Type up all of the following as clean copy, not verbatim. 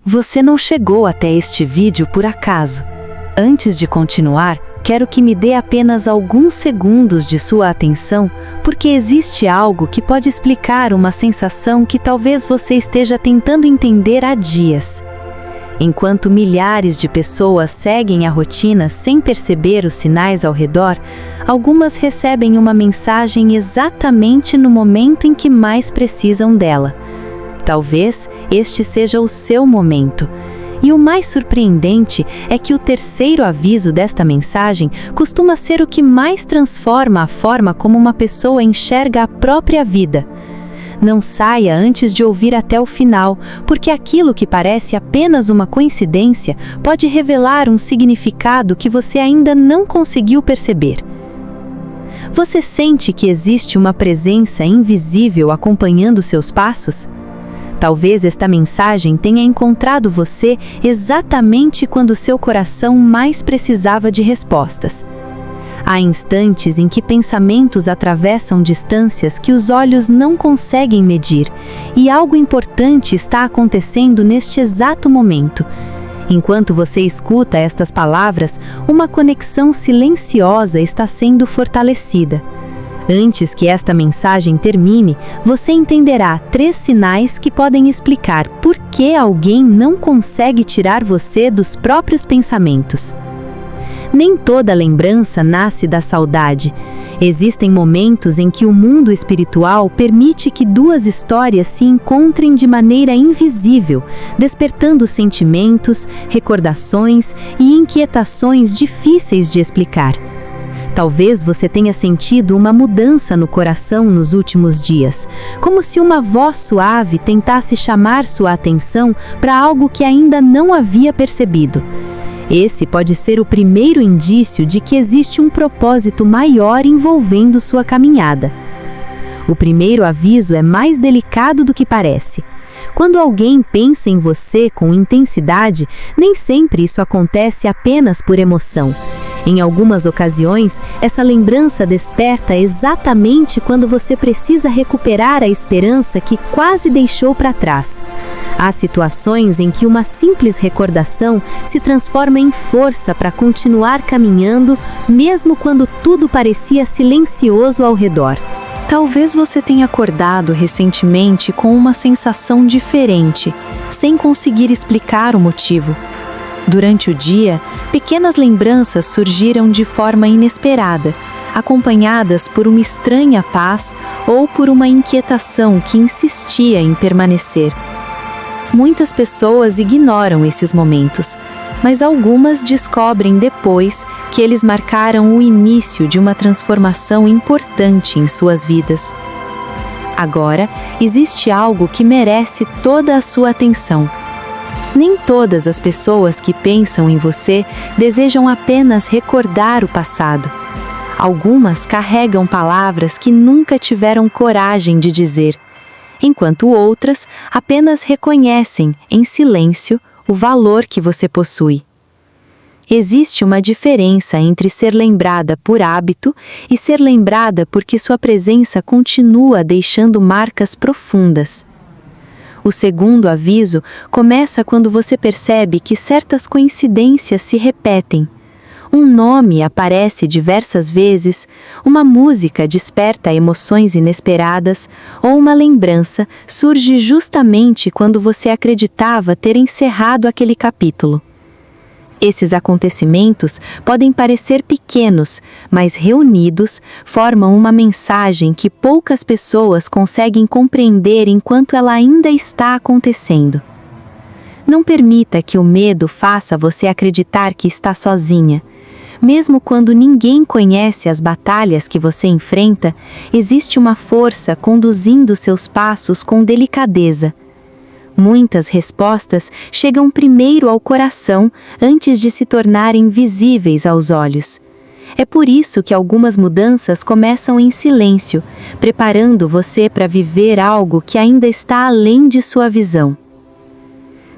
Você não chegou até este vídeo por acaso. Antes de continuar, quero que me dê apenas alguns segundos de sua atenção, porque existe algo que pode explicar uma sensação que talvez você esteja tentando entender há dias. Enquanto milhares de pessoas seguem a rotina sem perceber os sinais ao redor, algumas recebem uma mensagem exatamente no momento em que mais precisam dela. Talvez este seja o seu momento. E o mais surpreendente é que o terceiro aviso desta mensagem costuma ser o que mais transforma a forma como uma pessoa enxerga a própria vida. Não saia antes de ouvir até o final, porque aquilo que parece apenas uma coincidência pode revelar um significado que você ainda não conseguiu perceber. Você sente que existe uma presença invisível acompanhando seus passos? Talvez esta mensagem tenha encontrado você exatamente quando seu coração mais precisava de respostas. Há instantes em que pensamentos atravessam distâncias que os olhos não conseguem medir, e algo importante está acontecendo neste exato momento. Enquanto você escuta estas palavras, uma conexão silenciosa está sendo fortalecida. Antes que esta mensagem termine, você entenderá 3 sinais que podem explicar por que alguém não consegue tirar você dos próprios pensamentos. Nem toda lembrança nasce da saudade. Existem momentos em que o mundo espiritual permite que 2 histórias se encontrem de maneira invisível, despertando sentimentos, recordações e inquietações difíceis de explicar. Talvez você tenha sentido uma mudança no coração nos últimos dias, como se uma voz suave tentasse chamar sua atenção para algo que ainda não havia percebido. Esse pode ser o primeiro indício de que existe um propósito maior envolvendo sua caminhada. O primeiro aviso é mais delicado do que parece. Quando alguém pensa em você com intensidade, nem sempre isso acontece apenas por emoção. Em algumas ocasiões, essa lembrança desperta exatamente quando você precisa recuperar a esperança que quase deixou para trás. Há situações em que uma simples recordação se transforma em força para continuar caminhando, mesmo quando tudo parecia silencioso ao redor. Talvez você tenha acordado recentemente com uma sensação diferente, sem conseguir explicar o motivo. Durante o dia, pequenas lembranças surgiram de forma inesperada, acompanhadas por uma estranha paz ou por uma inquietação que insistia em permanecer. Muitas pessoas ignoram esses momentos, mas algumas descobrem depois que eles marcaram o início de uma transformação importante em suas vidas. Agora, existe algo que merece toda a sua atenção. Nem todas as pessoas que pensam em você desejam apenas recordar o passado. Algumas carregam palavras que nunca tiveram coragem de dizer, enquanto outras apenas reconhecem, em silêncio, o valor que você possui. Existe uma diferença entre ser lembrada por hábito e ser lembrada porque sua presença continua deixando marcas profundas. O segundo aviso começa quando você percebe que certas coincidências se repetem. Um nome aparece diversas vezes, uma música desperta emoções inesperadas, ou uma lembrança surge justamente quando você acreditava ter encerrado aquele capítulo. Esses acontecimentos podem parecer pequenos, mas reunidos formam uma mensagem que poucas pessoas conseguem compreender enquanto ela ainda está acontecendo. Não permita que o medo faça você acreditar que está sozinha. Mesmo quando ninguém conhece as batalhas que você enfrenta, existe uma força conduzindo seus passos com delicadeza. Muitas respostas chegam primeiro ao coração antes de se tornarem visíveis aos olhos. É por isso que algumas mudanças começam em silêncio, preparando você para viver algo que ainda está além de sua visão.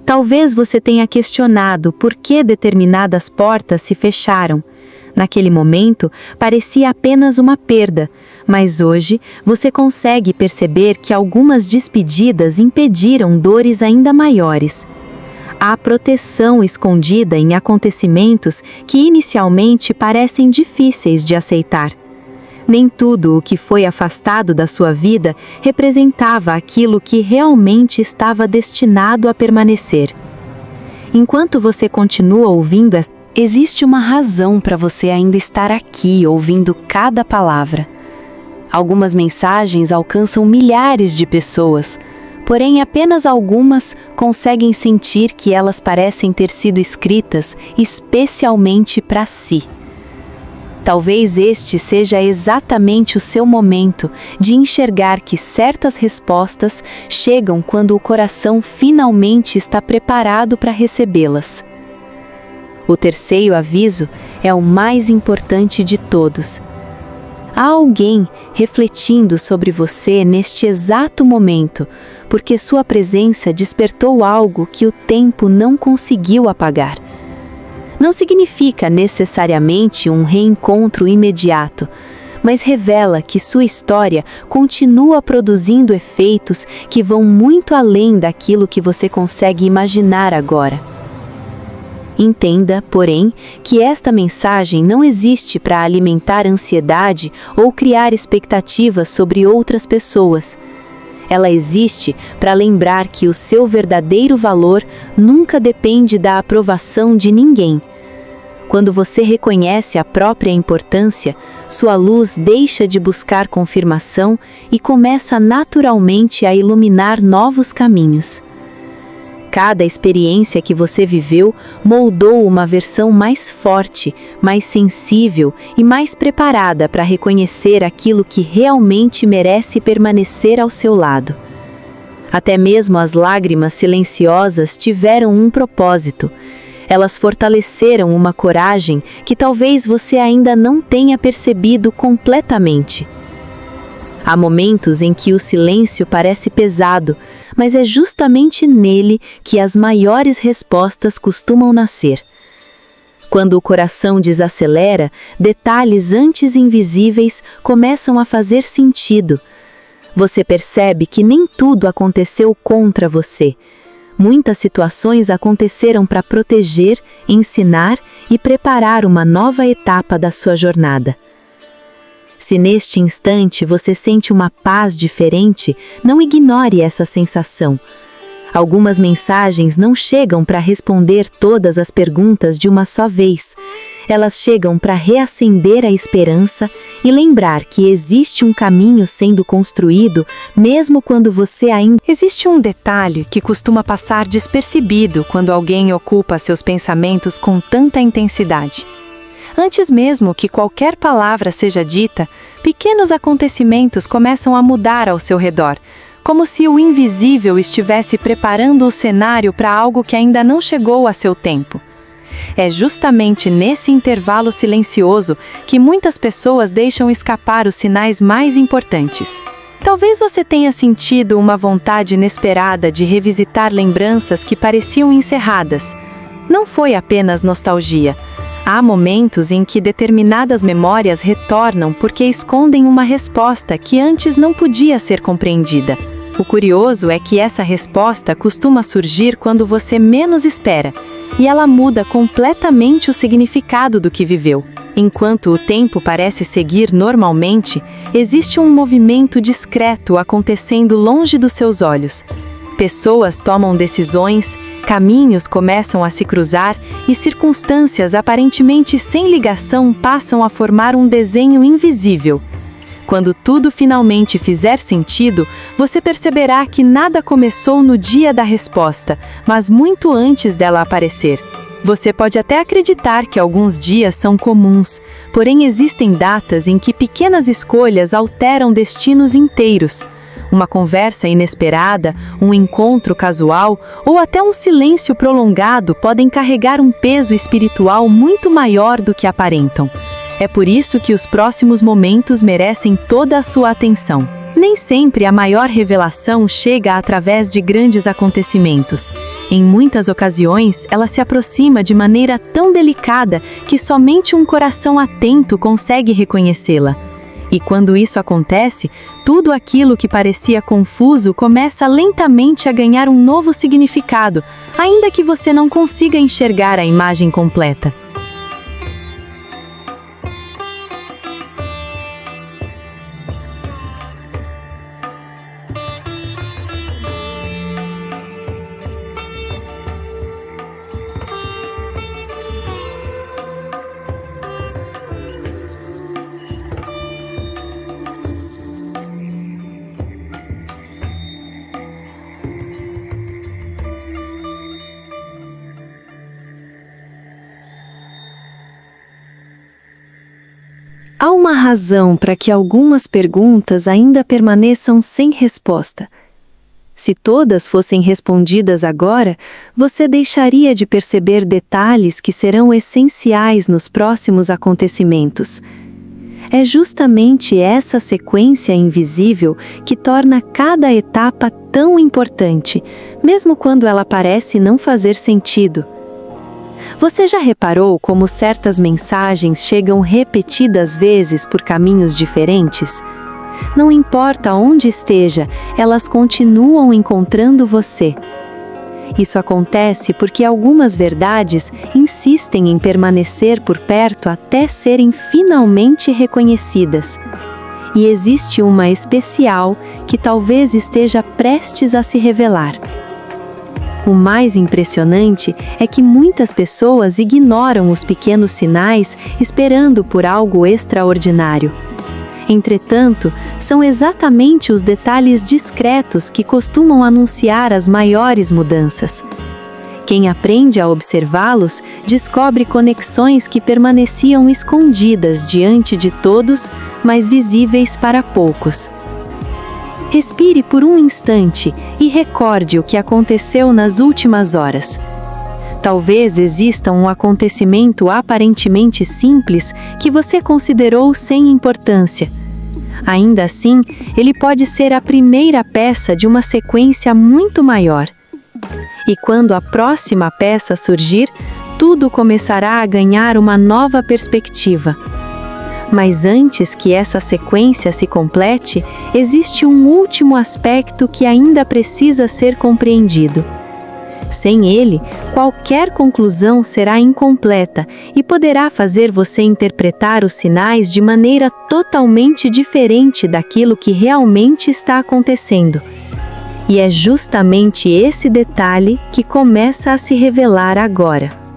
Talvez você tenha questionado por que determinadas portas se fecharam. Naquele momento, parecia apenas uma perda, mas hoje você consegue perceber que algumas despedidas impediram dores ainda maiores. Há proteção escondida em acontecimentos que inicialmente parecem difíceis de aceitar. Nem tudo o que foi afastado da sua vida representava aquilo que realmente estava destinado a permanecer. Enquanto você continua ouvindo, existe uma razão para você ainda estar aqui ouvindo cada palavra. Algumas mensagens alcançam milhares de pessoas, porém apenas algumas conseguem sentir que elas parecem ter sido escritas especialmente para si. Talvez este seja exatamente o seu momento de enxergar que certas respostas chegam quando o coração finalmente está preparado para recebê-las. O terceiro aviso é o mais importante de todos. Há alguém refletindo sobre você neste exato momento, porque sua presença despertou algo que o tempo não conseguiu apagar. Não significa necessariamente um reencontro imediato, mas revela que sua história continua produzindo efeitos que vão muito além daquilo que você consegue imaginar agora. Entenda, porém, que esta mensagem não existe para alimentar ansiedade ou criar expectativas sobre outras pessoas. Ela existe para lembrar que o seu verdadeiro valor nunca depende da aprovação de ninguém. Quando você reconhece a própria importância, sua luz deixa de buscar confirmação e começa naturalmente a iluminar novos caminhos. Cada experiência que você viveu moldou uma versão mais forte, mais sensível e mais preparada para reconhecer aquilo que realmente merece permanecer ao seu lado. Até mesmo as lágrimas silenciosas tiveram um propósito. Elas fortaleceram uma coragem que talvez você ainda não tenha percebido completamente. Há momentos em que o silêncio parece pesado, mas é justamente nele que as maiores respostas costumam nascer. Quando o coração desacelera, detalhes antes invisíveis começam a fazer sentido. Você percebe que nem tudo aconteceu contra você. Muitas situações aconteceram para proteger, ensinar e preparar uma nova etapa da sua jornada. Se neste instante você sente uma paz diferente, não ignore essa sensação. Algumas mensagens não chegam para responder todas as perguntas de uma só vez. Elas chegam para reacender a esperança e lembrar que existe um caminho sendo construído, mesmo quando você ainda... Existe um detalhe que costuma passar despercebido quando alguém ocupa seus pensamentos com tanta intensidade. Antes mesmo que qualquer palavra seja dita, pequenos acontecimentos começam a mudar ao seu redor, como se o invisível estivesse preparando o cenário para algo que ainda não chegou a seu tempo. É justamente nesse intervalo silencioso que muitas pessoas deixam escapar os sinais mais importantes. Talvez você tenha sentido uma vontade inesperada de revisitar lembranças que pareciam encerradas. Não foi apenas nostalgia. Há momentos em que determinadas memórias retornam porque escondem uma resposta que antes não podia ser compreendida. O curioso é que essa resposta costuma surgir quando você menos espera, e ela muda completamente o significado do que viveu. Enquanto o tempo parece seguir normalmente, existe um movimento discreto acontecendo longe dos seus olhos. Pessoas tomam decisões, caminhos começam a se cruzar e circunstâncias aparentemente sem ligação passam a formar um desenho invisível. Quando tudo finalmente fizer sentido, você perceberá que nada começou no dia da resposta, mas muito antes dela aparecer. Você pode até acreditar que alguns dias são comuns, porém existem datas em que pequenas escolhas alteram destinos inteiros. Uma conversa inesperada, um encontro casual ou até um silêncio prolongado podem carregar um peso espiritual muito maior do que aparentam. É por isso que os próximos momentos merecem toda a sua atenção. Nem sempre a maior revelação chega através de grandes acontecimentos. Em muitas ocasiões, ela se aproxima de maneira tão delicada que somente um coração atento consegue reconhecê-la. E quando isso acontece, tudo aquilo que parecia confuso começa lentamente a ganhar um novo significado, ainda que você não consiga enxergar a imagem completa. Há uma razão para que algumas perguntas ainda permaneçam sem resposta. Se todas fossem respondidas agora, você deixaria de perceber detalhes que serão essenciais nos próximos acontecimentos. É justamente essa sequência invisível que torna cada etapa tão importante, mesmo quando ela parece não fazer sentido. Você já reparou como certas mensagens chegam repetidas vezes por caminhos diferentes? Não importa onde esteja, elas continuam encontrando você. Isso acontece porque algumas verdades insistem em permanecer por perto até serem finalmente reconhecidas. E existe uma especial que talvez esteja prestes a se revelar. O mais impressionante é que muitas pessoas ignoram os pequenos sinais esperando por algo extraordinário. Entretanto, são exatamente os detalhes discretos que costumam anunciar as maiores mudanças. Quem aprende a observá-los descobre conexões que permaneciam escondidas diante de todos, mas visíveis para poucos. Respire por um instante e recorde o que aconteceu nas últimas horas. Talvez exista um acontecimento aparentemente simples que você considerou sem importância. Ainda assim, ele pode ser a primeira peça de uma sequência muito maior. E quando a próxima peça surgir, tudo começará a ganhar uma nova perspectiva. Mas antes que essa sequência se complete, existe um último aspecto que ainda precisa ser compreendido. Sem ele, qualquer conclusão será incompleta e poderá fazer você interpretar os sinais de maneira totalmente diferente daquilo que realmente está acontecendo. E é justamente esse detalhe que começa a se revelar agora.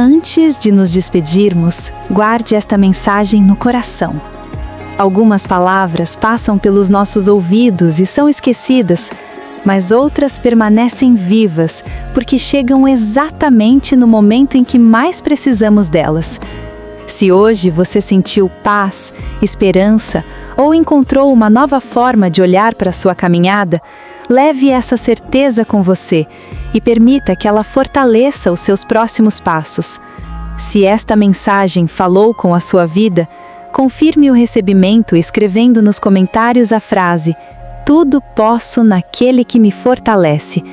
Antes de nos despedirmos, guarde esta mensagem no coração. Algumas palavras passam pelos nossos ouvidos e são esquecidas, mas outras permanecem vivas porque chegam exatamente no momento em que mais precisamos delas. Se hoje você sentiu paz, esperança ou encontrou uma nova forma de olhar para a sua caminhada, leve essa certeza com você e permita que ela fortaleça os seus próximos passos. Se esta mensagem falou com a sua vida, confirme o recebimento escrevendo nos comentários a frase "Tudo posso naquele que me fortalece".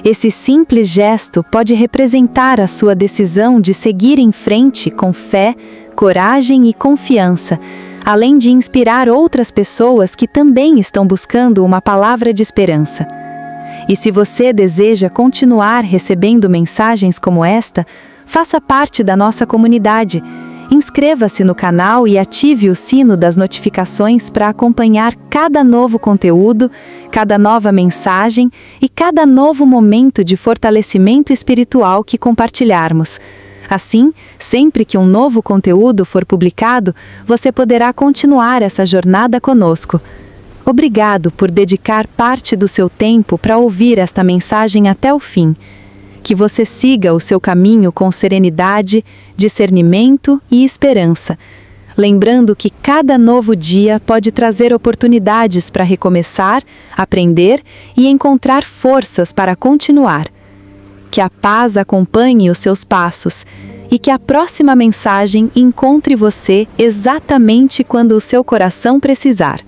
Esse simples gesto pode representar a sua decisão de seguir em frente com fé, coragem e confiança, além de inspirar outras pessoas que também estão buscando uma palavra de esperança. E se você deseja continuar recebendo mensagens como esta, faça parte da nossa comunidade. Inscreva-se no canal e ative o sino das notificações para acompanhar cada novo conteúdo, cada nova mensagem e cada novo momento de fortalecimento espiritual que compartilharmos. Assim, sempre que um novo conteúdo for publicado, você poderá continuar essa jornada conosco. Obrigado por dedicar parte do seu tempo para ouvir esta mensagem até o fim. Que você siga o seu caminho com serenidade, discernimento e esperança. lembrando que cada novo dia pode trazer oportunidades para recomeçar, aprender e encontrar forças para continuar. Que a paz acompanhe os seus passos e que a próxima mensagem encontre você exatamente quando o seu coração precisar.